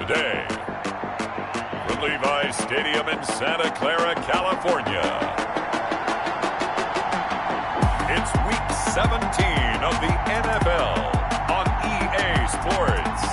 today. From Levi's Stadium in Santa Clara, California, it's Week 17 of the NFL on EA Sports.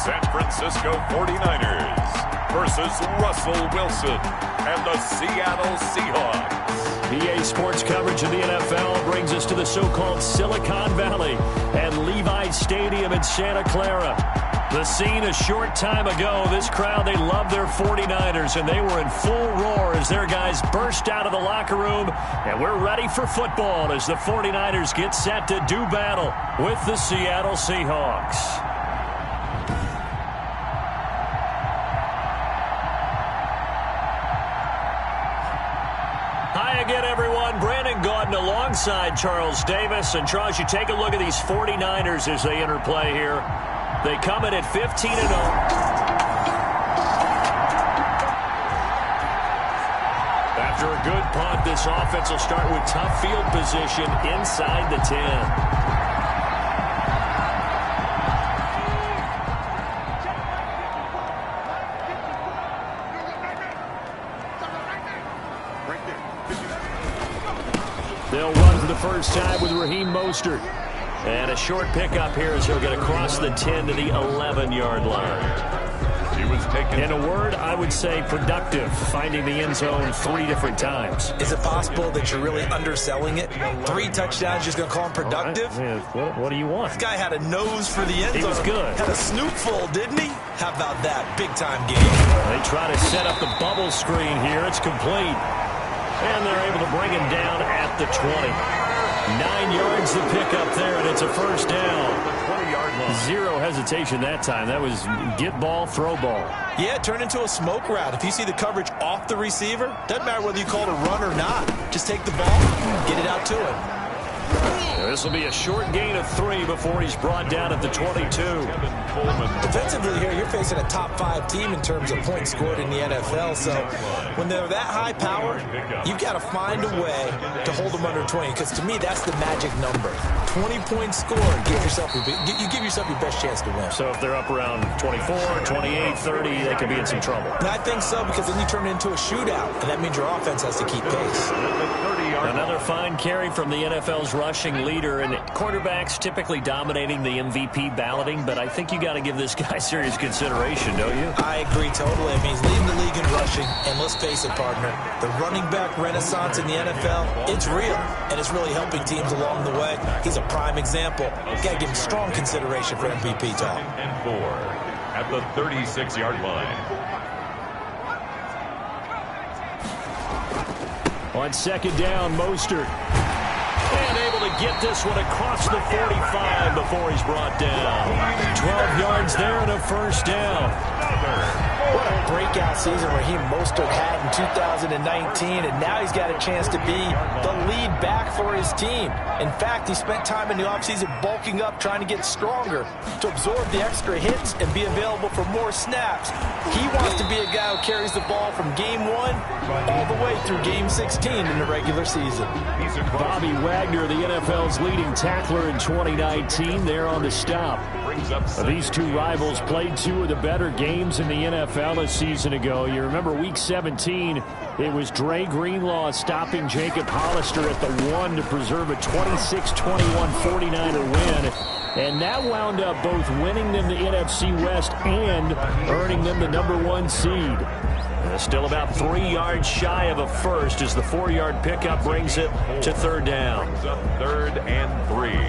San Francisco 49ers versus Russell Wilson and the Seattle Seahawks. EA Sports coverage of the NFL brings us to the so-called Silicon Valley and Levi's Stadium in Santa Clara. The scene a short time ago, this crowd, they love their 49ers, and they were in full roar as their guys burst out of the locker room, and we're ready for football as the 49ers get set to do battle with the Seattle Seahawks. Alongside Charles Davis. And Charles, you take a look at these 49ers as they enter play here. They come in at 15-0. After a good punt, this offense will start with tough field position inside the 10. They'll run for the first time with Raheem Mostert. And a short pickup here as he'll get across the 10 to the 11-yard line. He was taken. In a word, I would say productive, finding the end zone 3 different times. Is it possible that you're really underselling it? 3 touchdowns, just going to call him productive? Right. What do you want? This guy had a nose for the end zone. He was good. Had a snoopful, didn't he? How about that? Big-time game. They try to set up the bubble screen here. It's complete. And they're able to bring him down at the 20. 9 yards to pick up there, and it's a first down. 20-yard line. Zero hesitation that time. That was get ball, throw ball. Yeah, it turned into a smoke route. If you see the coverage off the receiver, doesn't matter whether you call it a run or not. Just take the ball, get it out to him. This will be a short gain of 3 before he's brought down at the 22. Defensively here, you're facing a top 5 team in terms of points scored in the NFL. So when they're that high power, you've got to find a way to hold them under 20. Because to me, that's the magic number. 20 points scored. You give yourself your best chance to win. So if they're up around 24, 28, 30, they could be in some trouble. And I think so, because then you turn it into a shootout, and that means your offense has to keep pace. Another fine carry from the NFL's rushing leader, and quarterbacks typically dominating the MVP balloting, but I think you got to give this guy serious consideration, don't you? I agree totally. I mean, he's leading the league in rushing, and let's face it, partner, the running back renaissance in the NFL, it's real, and it's really helping teams along the way. He's a prime example. You got to give him strong consideration for MVP talk. And 4 at the 36-yard line. On second down, Mostert. And able to get this one across the 45 before he's brought down. 12 yards there and a first down. What a breakout season Raheem Mostert had in 2019, and now he's got a chance to be the lead back for his team. In fact, he spent time in the offseason bulking up, trying to get stronger to absorb the extra hits and be available for more snaps. He wants to be a guy who carries the ball from game 1 all the way through game 16 in the regular season. Bobby Wagner, the NFL's leading tackler in 2019, there on the stop. These two rivals played 2 of the better games in the NFL a season ago. You remember week 17, it was Dre Greenlaw stopping Jacob Hollister at the 1 to preserve a 26-21 49er win. And that wound up both winning them the NFC West and earning them the #1 seed. Still about 3 yards shy of a first as the 4-yard pickup brings it to third down. 3rd and 3.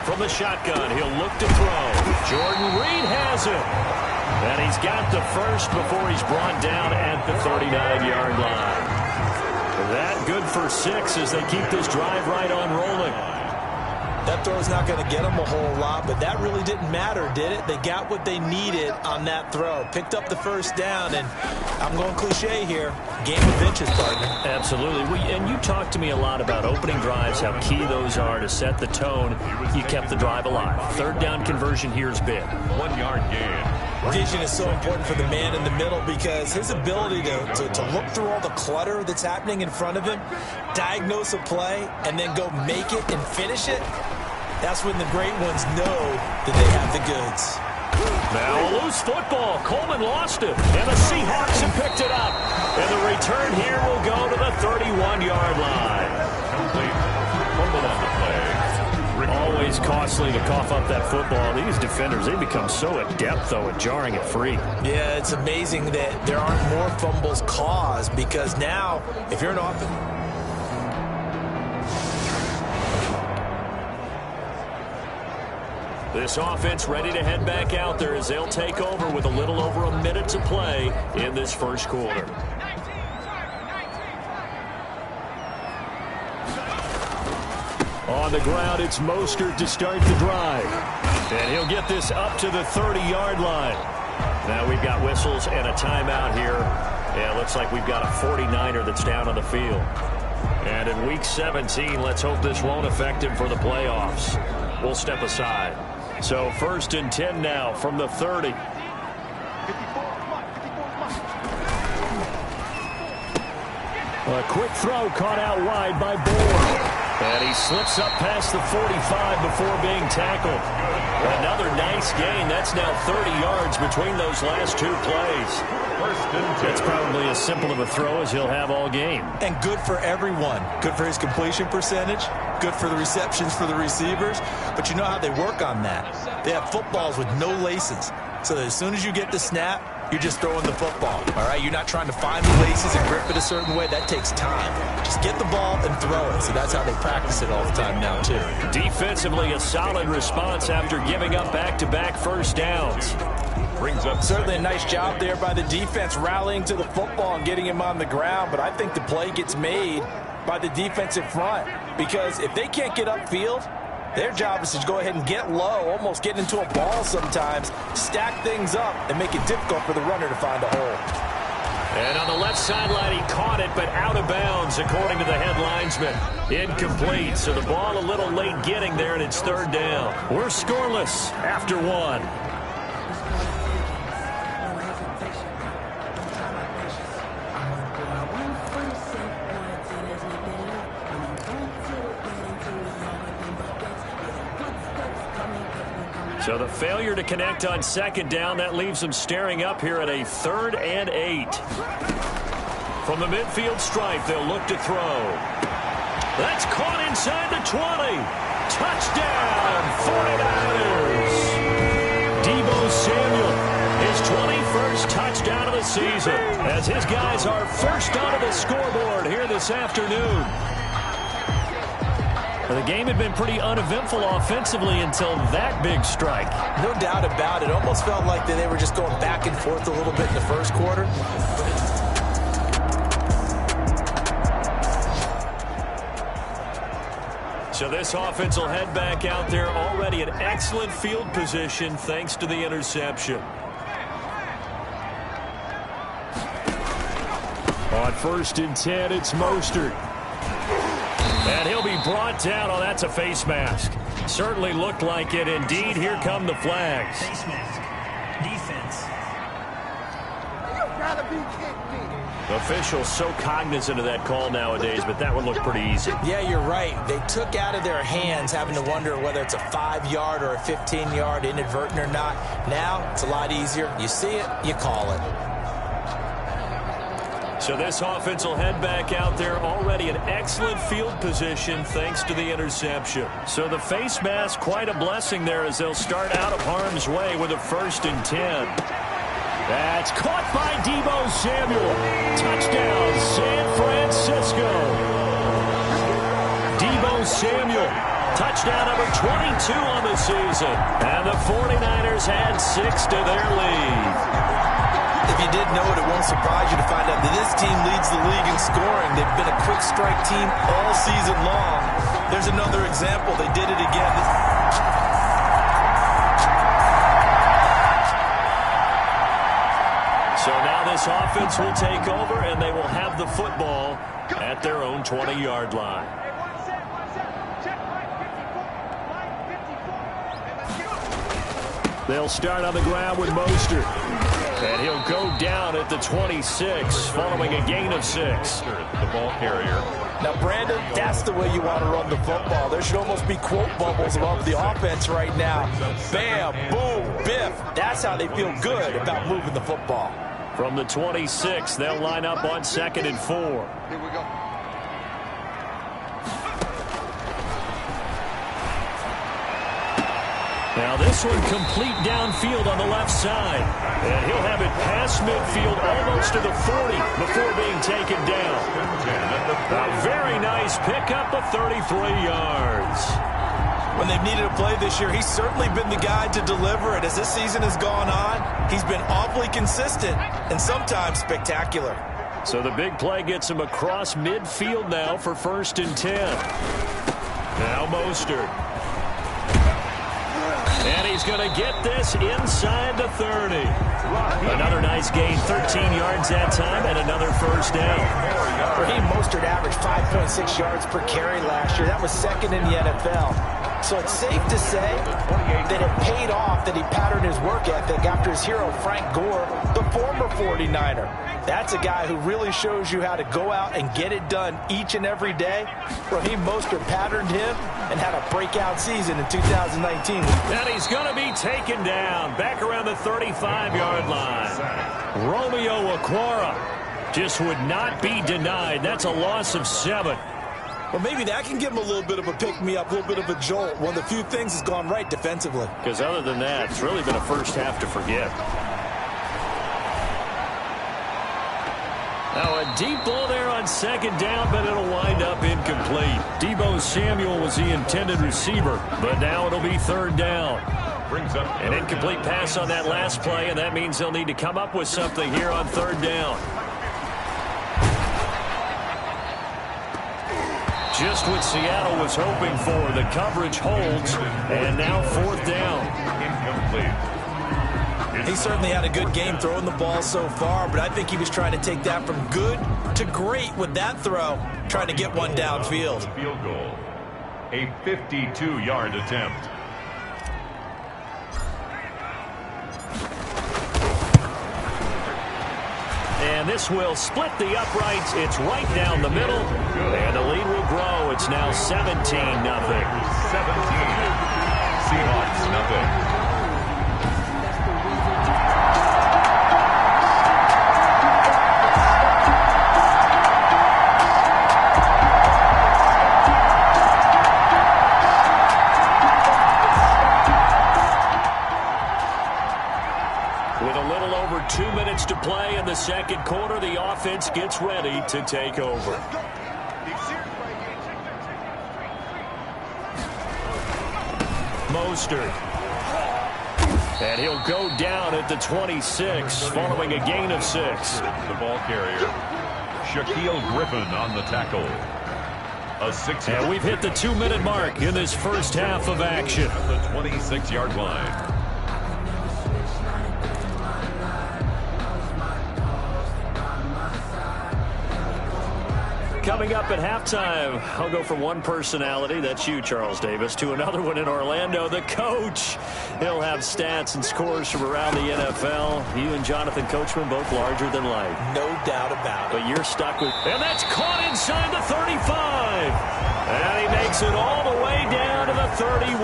From the shotgun, he'll look to throw. Jordan Reed has it. And he's got the first before he's brought down at the 39-yard line. That good for 6 as they keep this drive right on rolling. That throw's not going to get them a whole lot, but that really didn't matter, did it? They got what they needed on that throw. Picked up the first down, and I'm going cliche here. Game of inches, partner. Absolutely. And you talked to me a lot about opening drives, how key those are to set the tone. You kept the drive alive. Third down conversion here is big. 1 yard gain. Vision is so important for the man in the middle because his ability to look through all the clutter that's happening in front of him, diagnose a play, and then go make it and finish it, that's when the great ones know that they have the goods. Now a loose football. Coleman lost it, and the Seahawks have picked it up. And the return here will go to the 31-yard line. Complete. Fumble on the play. Always costly to cough up that football. These defenders, they become so adept, though, at jarring it free. Yeah, it's amazing that there aren't more fumbles caused because now, if you're an offense... This offense ready to head back out there as they'll take over with a little over a minute to play in this first quarter. On the ground, it's Mostert to start the drive. And he'll get this up to the 30-yard line. Now we've got whistles and a timeout here. Yeah, it looks like we've got a 49er that's down on the field. And in Week 17, let's hope this won't affect him for the playoffs. We'll step aside. So 1st and 10 now from the 30. A quick throw caught out wide by Bourne. And he slips up past the 45 before being tackled. Another nice gain. That's now 30 yards between those last two plays. It's probably as simple of a throw as he'll have all game. And good for everyone. Good for his completion percentage. Good for the receptions for the receivers. But you know how they work on that. They have footballs with no laces. So that as soon as you get the snap, you're just throwing the football, all right? You're not trying to find the laces and grip it a certain way. That takes time. Just get the ball and throw it. So that's how they practice it all the time now, too. Defensively, a solid response after giving up back-to-back first downs. Brings up certainly a nice job there by the defense rallying to the football and getting him on the ground. But I think the play gets made by the defensive front because if they can't get upfield, their job is to go ahead and get low, almost get into a ball sometimes, stack things up, and make it difficult for the runner to find a hole. And on the left sideline, he caught it, but out of bounds, according to the head linesman. Incomplete, so the ball a little late getting there, and it's 3rd down. We're scoreless after 1. So the failure to connect on 2nd down, that leaves them staring up here at a 3rd and 8. From the midfield stripe, they'll look to throw. That's caught inside the 20. Touchdown, 49ers. Deebo Samuel, his 21st touchdown of the season, as his guys are first onto the scoreboard here this afternoon. The game had been pretty uneventful offensively until that big strike. No doubt about it. Almost felt like they were just going back and forth a little bit in the first quarter. So this offense will head back out there already in excellent field position thanks to the interception. On 1st and 10, it's Mostert. And he'll be brought down. Oh, that's a face mask. Certainly looked like it. Indeed, here come the flags. Face mask. Defense. You gotta be kidding me. Officials so cognizant of that call nowadays, but that would look pretty easy. Yeah, you're right. They took out of their hands having to wonder whether it's a 5-yard or a 15-yard inadvertent or not. Now, it's a lot easier. You see it, you call it. So this offense will head back out there already in excellent field position thanks to the interception. So the face mask, quite a blessing there as they'll start out of harm's way with a 1st and 10. That's caught by Deebo Samuel. Touchdown, San Francisco. Deebo Samuel, touchdown number 22 on the season. And the 49ers add 6 to their lead. If you didn't know it, it won't surprise you to find out that this team leads the league in scoring. They've been a quick strike team all season long. There's another example. They did it again. So now this offense will take over, and they will have the football at their own 20-yard line. They'll start on the ground with Mostert. And he'll go down at the 26, following a gain of 6. The ball carrier. Now, Brandon, that's the way you want to run the football. There should almost be quote bubbles above the offense right now. Bam, boom, biff. That's how they feel good about moving the football. From the 26, they'll line up on 2nd and 4. Here we go. Now this one complete downfield on the left side. And he'll have it past midfield almost to the 40 before being taken down. A very nice pickup of 33 yards. When they've needed a play this year, he's certainly been the guy to deliver it. As this season has gone on, he's been awfully consistent and sometimes spectacular. So the big play gets him across midfield now for 1st and 10. Now Mostert. And he's going to get this inside the 30. Another nice gain, 13 yards that time, and another 1st down. Raheem Mostert averaged 5.6 yards per carry last year. That was 2nd in the NFL. So it's safe to say that it paid off that he patterned his work ethic after his hero Frank Gore, the former 49er. That's a guy who really shows you how to go out and get it done each and every day. Raheem Mostert patterned him and had a breakout season in 2019. And he's going to be taken down back around the 35-yard line. Romeo Okwara just would not be denied. That's a loss of 7. Well, maybe that can give him a little bit of a pick-me-up, a little bit of a jolt. One of the few things has gone right defensively. Because other than that, it's really been a first half to forget. Now a deep ball there on 2nd down, but it'll wind up incomplete. Deebo Samuel was the intended receiver, but now it'll be 3rd down. Brings up An incomplete pass on that last play, and that means they'll need to come up with something here on 3rd down. Just what Seattle was hoping for. The coverage holds, and now 4th down. incomplete. He certainly had a good game throwing the ball so far, but I think he was trying to take that from good to great with that throw, trying to get one downfield. Field goal. A 52-yard attempt. And this will split the uprights. It's right down the middle, and the lead will grow. It's now 17-0. 17. Seahawks, nothing. With a little over 2 minutes to play in the 2nd quarter, the offense gets ready to take over. Mostert. And he'll go down at the 26, following a gain of 6. The ball carrier, Shaquille Griffin on the tackle. A 6. And we've hit the 2-minute mark in this first half of action. At the 26-yard line. Coming up at halftime, I'll go from one personality, that's you, Charles Davis, to another one in Orlando, the coach. He'll have stats and scores from around the NFL. You and Jonathan Coachman both larger than life. No doubt about it. But you're stuck with... And that's caught inside the 35. And he makes it all the way down to the 31.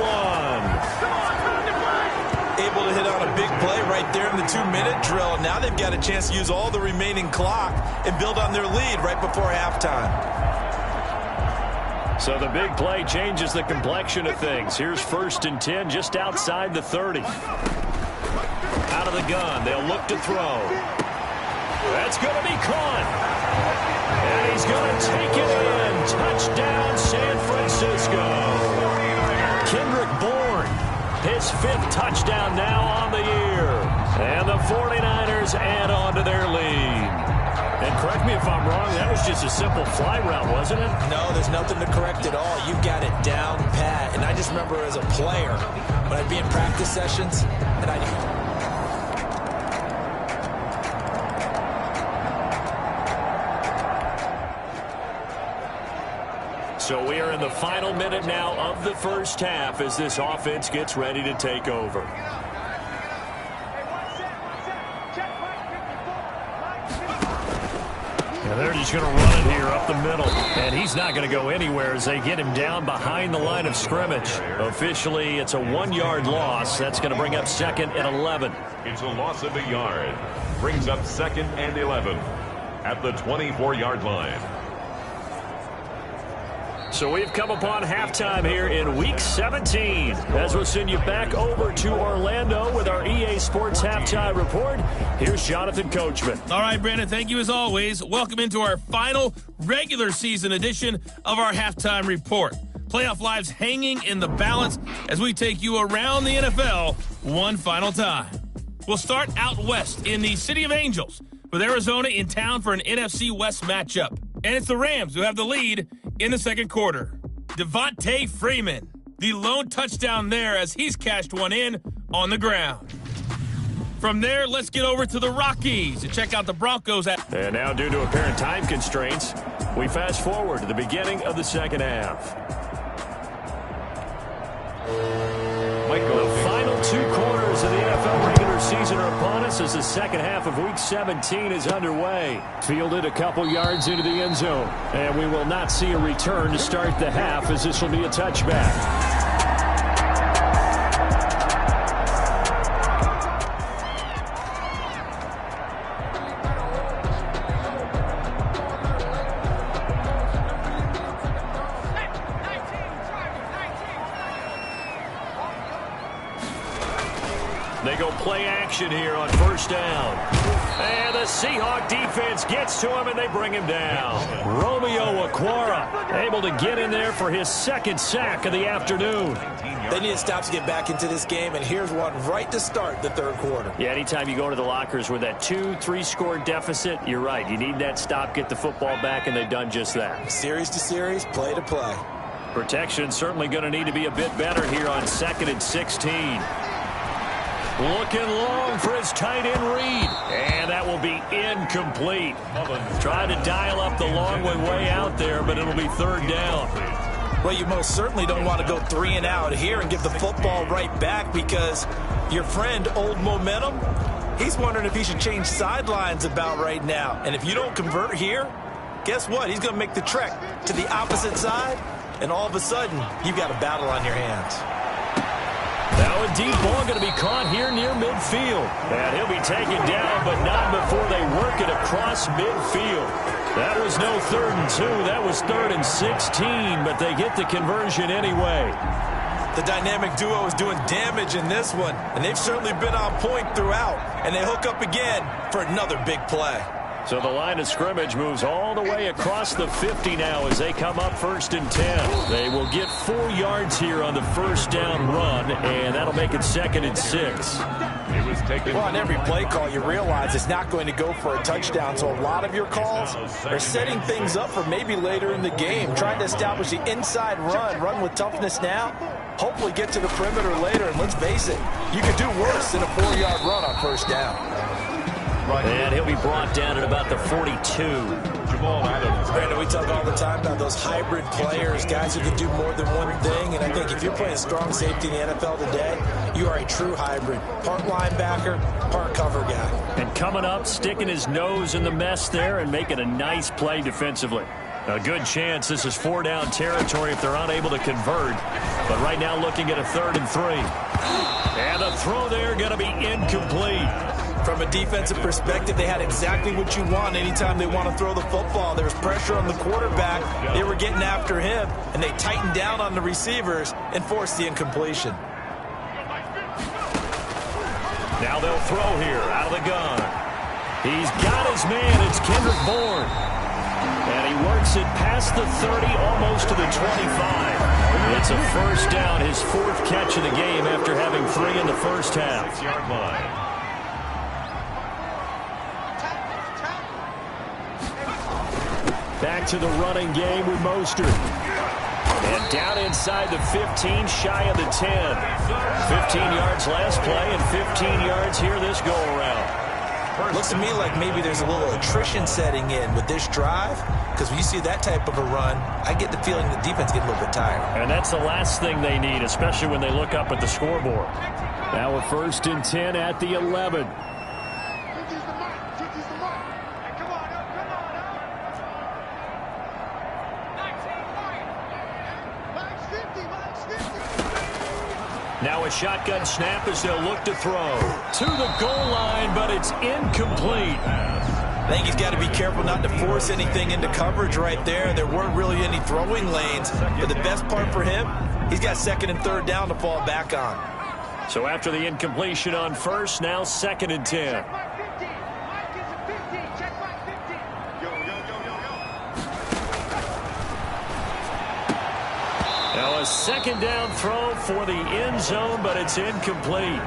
Able to hit on a big play right there in the 2-minute drill. And now they've got a chance to use all the remaining clock and build on their lead right before halftime. So the big play changes the complexion of things. Here's 1st and 10 just outside the 30. Out of the gun. They'll look to throw. That's going to be caught. And he's going to take it in. Touchdown, San Francisco. Kendrick Bourne, his 5th touchdown now on the year. And the 49ers add on to their lead. And correct me if I'm wrong, that was just a simple fly route, wasn't it? No, there's nothing to correct at all. You've got it down pat. And I just remember as a player, when I'd be in practice sessions, and So we are in the final minute now of the first half as this offense gets ready to take over. And they're just going to run it here up the middle. And he's not going to go anywhere as they get him down behind the line of scrimmage. Officially, it's a 1-yard loss. That's going to bring up 2nd and 11. It's a loss of a yard. Brings up 2nd and 11 at the 24-yard line. So we've come upon halftime here in Week 17. As we'll send you back over to Orlando with our EA Sports Halftime Report. Here's Jonathan Coachman. All right, Brandon, thank you as always. Welcome into our final regular season edition of our Halftime Report. Playoff lives hanging in the balance as we take you around the NFL one final time. We'll start out west in the City of Angels with Arizona in town for an NFC West matchup. And it's the Rams who have the lead in the second quarter. Devontae Freeman, the lone touchdown there as he's cashed one in on the ground. From there, let's get over to the Rockies to check out the Broncos. And now, due to apparent time constraints, we fast forward to the beginning of the second half. The final 2 quarters of the NFL regular season are upon us as the second half of Week 17 is underway. Fielded a couple yards into the end zone. And we will not see a return to start the half as this will be a touchback. They go play action here on first down. And the Seahawk defense gets to him, and they bring him down. Romeo Okwara able to get in there for his second sack of the afternoon. They need to stop to get back into this game, and here's one right to start the third quarter. Yeah, anytime you go to the lockers with that 2-3 score deficit, you're right. You need that stop, get the football back, and they've done just that. Series to series, play to play. Protection certainly going to need to be a bit better here on 2nd and 16. Looking long for his tight end read. And that will be incomplete. Trying to dial up the long way out there, but it'll be third down. Well, you most certainly don't want to go 3 and out here and give the football right back because your friend, Old Momentum, he's wondering if he should change sidelines about right now. And if you don't convert here, guess what? He's going to make the trek to the opposite side, and all of a sudden, you've got a battle on your hands. Now a deep ball going to be caught here near midfield. And he'll be taken down, but not before they work it across midfield. That was no 3rd and 2. That was 3rd and 16, but they get the conversion anyway. The dynamic duo is doing damage in this one, and they've certainly been on point throughout. And they hook up again for another big play. So the line of scrimmage moves all the way across the 50 now as they come up 1st and 10. They will get 4 yards here on the first down run, and that'll make it 2nd and 6. Well, on every play call, you realize it's not going to go for a touchdown, so a lot of your calls are setting things up for maybe later in the game, trying to establish the inside run with toughness now, hopefully get to the perimeter later, and let's face it, you could do worse than a 4-yard run on first down. And he'll be brought down at about the 42. Brandon, we talk all the time about those hybrid players, guys who can do more than one thing, and I think if you're playing strong safety in the NFL today, you are a true hybrid. Part linebacker, part cover guy. And coming up, sticking his nose in the mess there and making a nice play defensively. A good chance this is 4-down territory if they're unable to convert. But right now looking at a 3rd and 3. And the throw there going to be incomplete. From a defensive perspective, they had exactly what you want anytime they want to throw the football. There was pressure on the quarterback. They were getting after him, and they tightened down on the receivers and forced the incompletion. Now they'll throw here out of the gun. He's got his man. It's Kendrick Bourne. And he works it past the 30, almost to the 25. It's a first down, his 4th catch of the game after having 3 in the first half. Back to the running game with Mostert. And down inside the 15, shy of the 10. 15 yards last play and 15 yards here this go-around. Looks to me like maybe there's a little attrition setting in with this drive, because when you see that type of a run, I get the feeling the defense getting a little bit tired. And that's the last thing they need, especially when they look up at the scoreboard. Now a 1st and 10 at the 11. Now a shotgun snap as they'll look to throw. To the goal line, but it's incomplete. I think he's got to be careful not to force anything into coverage right there. There weren't really any throwing lanes. But the best part for him, he's got 2nd and 3rd down to fall back on. So after the incompletion on 1st, now 2nd and 10. Now a 2nd down throw for the end zone, but it's incomplete.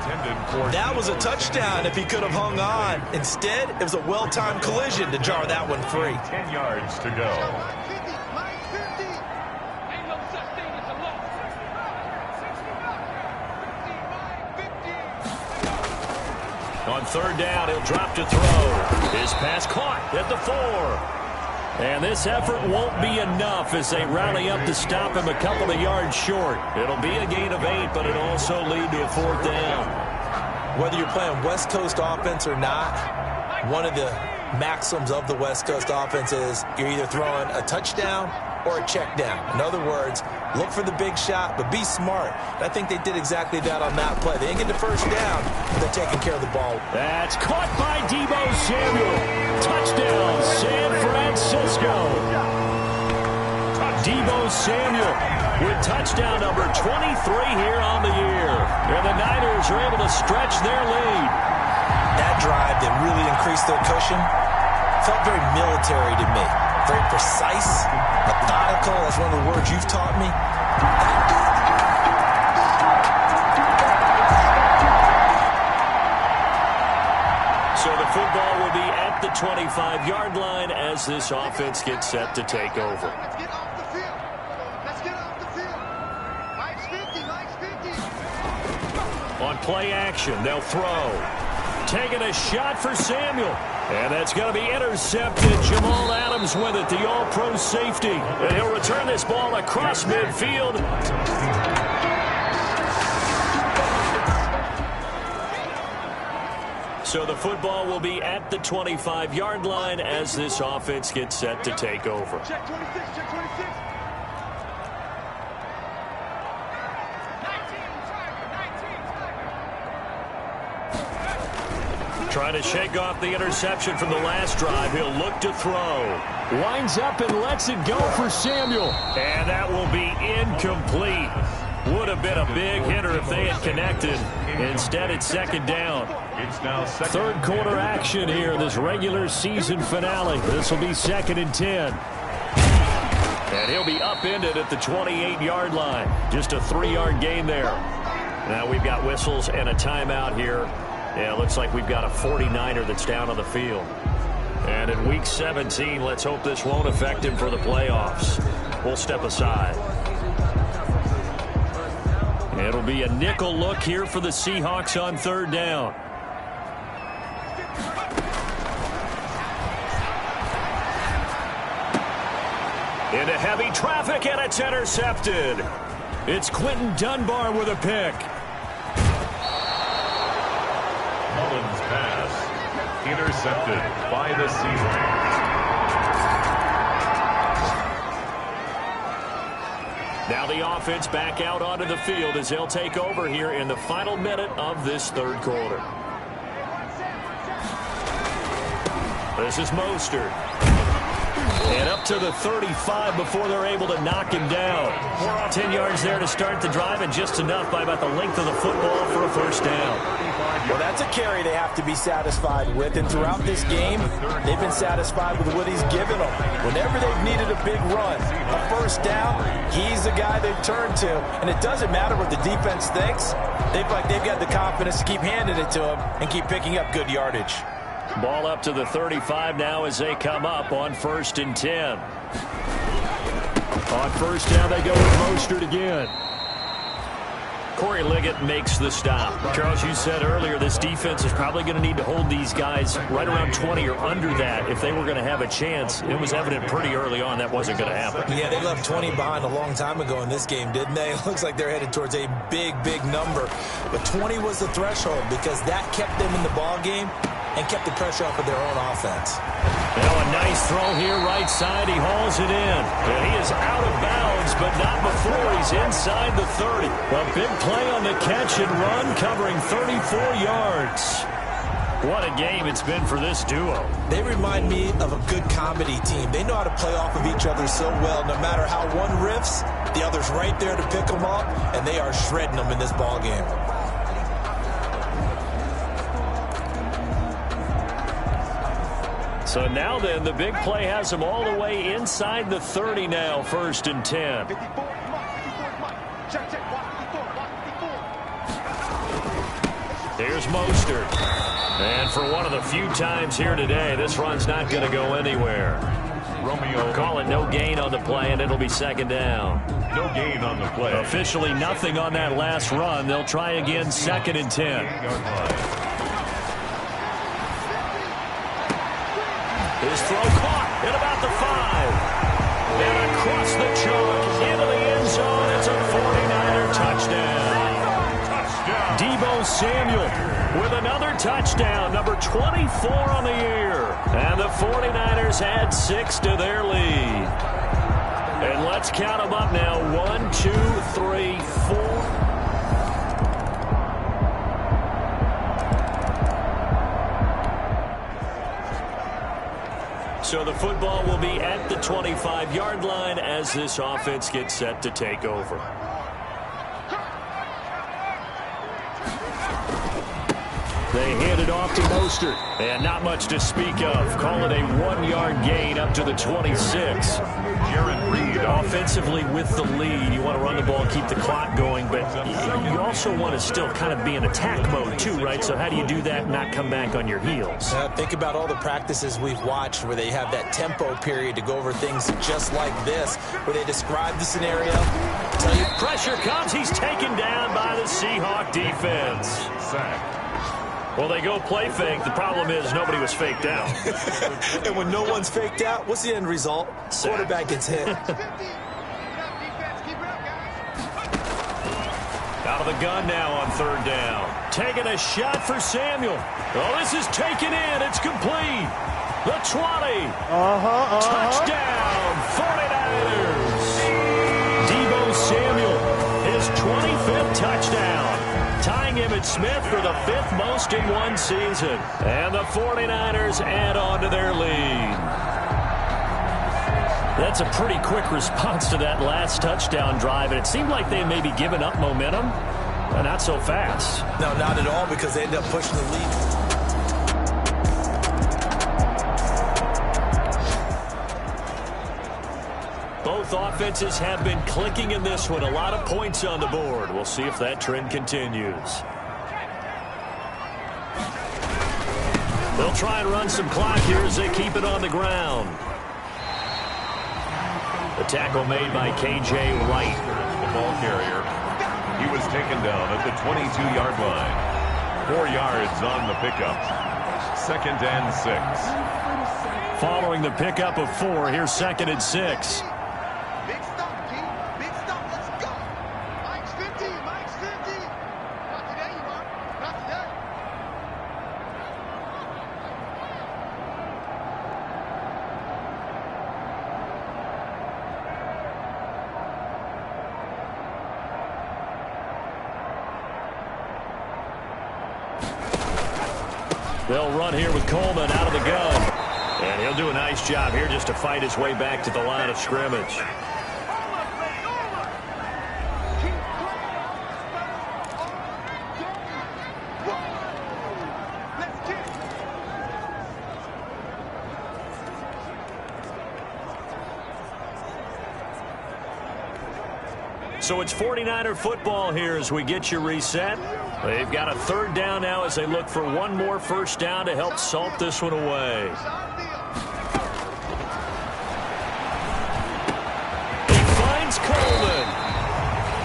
That was a touchdown if he could have hung on. Instead, it was a well-timed collision to jar that one free. 10 yards to go. On 3rd down, he'll drop to throw. His pass caught at the 4. And this effort won't be enough as they rally up to stop him a couple of yards short. It'll be a gain of 8, but it'll also lead to a 4th down. Whether you're playing West Coast offense or not, one of the maxims of the West Coast offense is you're either throwing a touchdown or a check down. In other words, look for the big shot, but be smart. And I think they did exactly that on that play. They didn't get the 1st down, but they're taking care of the ball. That's caught by Deebo Samuel. Touchdown, San Francisco. Deebo Samuel with touchdown number 23 here on the year. And the Niners are able to stretch their lead. That drive that really increased their cushion felt very military to me. Very precise, methodical. That's one of the words you've taught me. So the football will be at the 25-yard line as this offense gets set to take over. Let's get off the field. Let's get off the field. Mike's 50, Mike's 50. On play action, they'll throw. Taking a shot for Samuel. And that's going to be intercepted. Jamal Adams with it, the all-pro safety. And he'll return this ball across midfield. So the football will be at the 25-yard line as this offense gets set to take over. Check 26, check 26. Trying to shake off the interception from the last drive. He'll look to throw. Winds up and lets it go for Samuel. And that will be incomplete. Would have been a big hitter if they had connected. Instead, it's 2nd down. It's now 3rd quarter action here, this regular season finale. This will be 2nd and 10. And he'll be upended at the 28-yard line. Just a 3-yard gain there. Now we've got whistles and a timeout here. Yeah, it looks like we've got a 49er that's down on the field. And in Week 17, let's hope this won't affect him for the playoffs. We'll step aside. It'll be a nickel look here for the Seahawks on 3rd down. Into heavy traffic, and it's intercepted. It's Quentin Dunbar with a pick. Mullins' pass intercepted by the Seahawks. Now the offense back out onto the field as they'll take over here in the final minute of this 3rd quarter. This is Mostert. And up to the 35 before they're able to knock him down. 10 yards there to start the drive, and just enough by about the length of the football for a 1st down. Well, that's a carry they have to be satisfied with. And throughout this game, they've been satisfied with what he's given them. Whenever they've needed a big run, a 1st down, he's the guy they've turned to. And it doesn't matter what the defense thinks. They've got the confidence to keep handing it to him and keep picking up good yardage. Ball up to the 35 now as they come up on 1st and 10. On 1st down, they go with Mostert again. Corey Liggett makes the stop. Charles, you said earlier this defense is probably going to need to hold these guys right around 20 or under that if they were going to have a chance. It was evident pretty early on that wasn't going to happen. Yeah, they left 20 behind a long time ago in this game, didn't they? It looks like they're headed towards a big, big number. But 20 was the threshold because that kept them in the ball game and kept the pressure off of their own offense. Now a nice throw here right side. He hauls it in. And he is out of bounds, but not before he's inside the 30. A big play on the catch and run, covering 34 yards. What a game it's been for this duo. They remind me of a good comedy team. They know how to play off of each other so well. No matter how one riffs, the other's right there to pick them up, and they are shredding them in this ball game. So now then, the big play has them all the way inside the 30 now, 1st and 10. Here's Mostert. And for one of the few times here today, this run's not going to go anywhere. Romeo call it no gain on the play, and it'll be 2nd down. No gain on the play. Officially nothing on that last run. They'll try again 2nd and 10. His throw caught at about the 5. And across the chalk into the end zone. It's a 49er touchdown. Deebo Samuel with another touchdown, number 24 on the year. And the 49ers add 6 to their lead. And let's count them up now. 1, 2, 3, 4. So the football will be at the 25-yard line as this offense gets set to take over. They hand it off to Mostert. And not much to speak of. Call it a 1-yard gain up to the 26. Jared Reed. Offensively with the lead, you want to run the ball, keep the clock going, but you also want to still kind of be in attack mode too, right? So how do you do that and not come back on your heels? Think about all the practices we've watched where they have that tempo period to go over things just like this, where they describe the scenario. Tell you, pressure comes. He's taken down by the Seahawk defense. Sack. Well, they go play fake. The problem is nobody was faked out. And when no one's faked out, what's the end result? Quarterback gets hit. Out of the gun now on 3rd down. Taking a shot for Samuel. Oh, this is taken in. It's complete. The 20. Touchdown, 49ers. Deebo Samuel, his 25th touchdown. Tying Emmitt Smith for the 5th most in one season. And the 49ers add on to their lead. That's a pretty quick response to that last touchdown drive, and it seemed like they may be giving up momentum. Not so fast. No, not at all, because they end up pushing the lead. Both offenses have been clicking in this one. A lot of points on the board. We'll see if that trend continues. They'll try and run some clock here as they keep it on the ground. The tackle made by K.J. Wright. The ball carrier. He was taken down at the 22-yard line. 4 yards on the pickup. 2nd and 6. Following the pickup of 4, here's 2nd and 6. Big stop, King. Big stop. Let's go. Mike's 50. Mike's 50. Not today, you are. Not today. They'll run here with Coleman out of the gun. And he'll do a nice job here just to fight his way back to the line of scrimmage. So it's 49er football here as we get you reset. They've got a third down now as they look for one more first down to help salt this one away. He finds Coleman.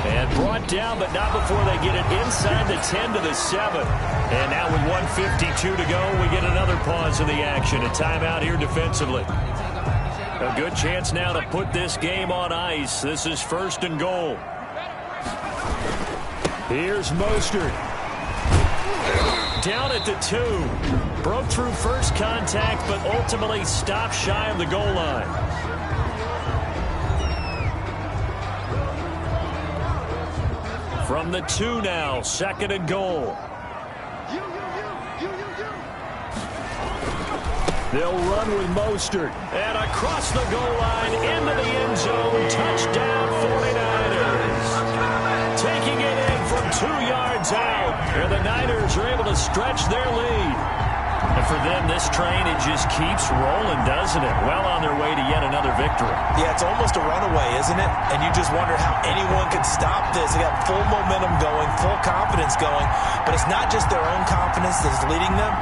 And brought down, but not before they get it inside the 10 to the 7. And now with 1:52 to go, we get another pause in the action. A timeout here defensively. A good chance now to put this game on ice. This is 1st and goal. Here's Mostert. Down at the 2. Broke through first contact, but ultimately stopped shy of the goal line. From the 2 now, 2nd and goal. They'll run with Mostert. And across the goal line, into the end zone. Touchdown, 49ers. Taking it in from 2 yards out. And the Niners are able to stretch their lead. And for them, this train, it just keeps rolling, doesn't it? Well on their way to yet another victory. Yeah, it's almost a runaway, isn't it? And you just wonder how anyone could stop this. They got full momentum going, full confidence going. But it's not just their own confidence that's leading them.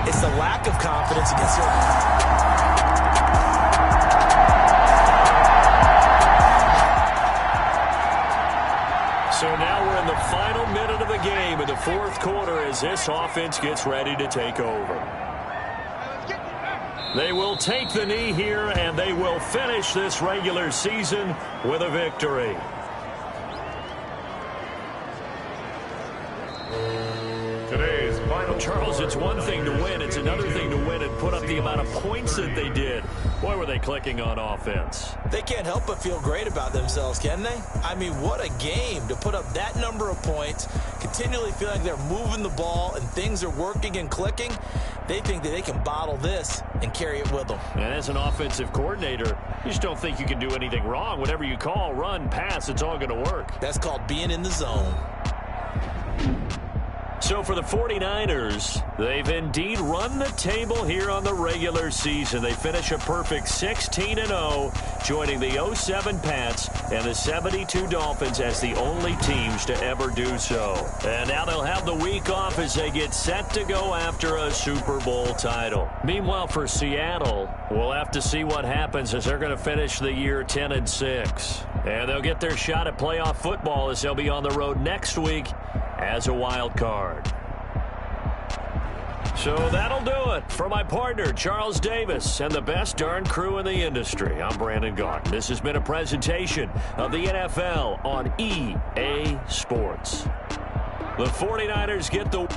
It's the lack of confidence against their... So now we're in the final minute of the game in the 4th quarter as this offense gets ready to take over. They will take the knee here, and they will finish this regular season with a victory. Today's final. Charles, it's one thing to win. It's another thing to win and put up the amount of points that they did. Boy, were they clicking on offense. They can't help but feel great about themselves, can they? I mean, what a game to put up that number of points, continually feel like they're moving the ball and things are working and clicking. They think that they can bottle this and carry it with them. And as an offensive coordinator, you just don't think you can do anything wrong. Whatever you call, run, pass, it's all going to work. That's called being in the zone. So for the 49ers, they've indeed run the table here on the regular season. They finish a perfect 16-0, joining the 07 Pats and the 72 Dolphins as the only teams to ever do so. And now they'll have the week off as they get set to go after a Super Bowl title. Meanwhile, for Seattle, we'll have to see what happens as they're going to finish the year 10-6. And they'll get their shot at playoff football as they'll be on the road next week as a wild card. So that'll do it for my partner, Charles Davis, and the best darn crew in the industry. I'm Brandon Gaudin. This has been a presentation of the NFL on EA Sports. The 49ers get the...